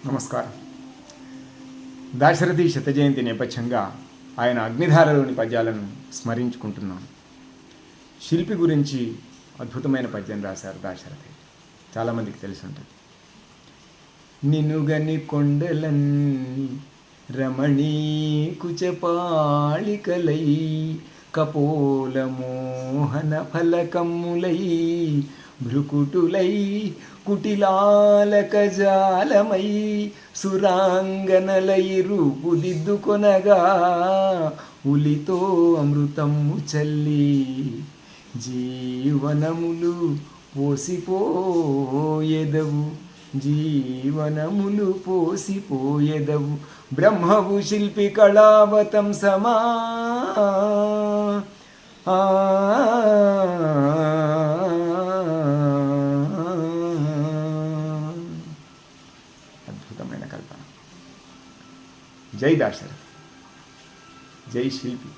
నమస్కారం. దాశరథి శతజయంతి నేపథ్యంగా ఆయన అగ్నిధారలోని పద్యాలను స్మరించుకుంటున్నాం. శిల్పి గురించి అద్భుతమైన పద్యం రాశారు దాశరథి, చాలామందికి తెలిసి ఉంటుంది. నినుగని కొండలన్నీ రమణీ కుచపాళికలై కపోల మోహన ఫలకమ్ములై భృకుటులై కుటిలాలకజాలమై సురాంగనలై రూపుదిద్దుకొనగా ఉలితో అమృతము చల్లి జీవనములు పోసిపోయెదవు జీవనములు పోసిపోయెదవు బ్రహ్మవు శిల్పి కళావతం సమా అద్భుతమైన కల్పన. జై దాశరథి, జై శిల్పి.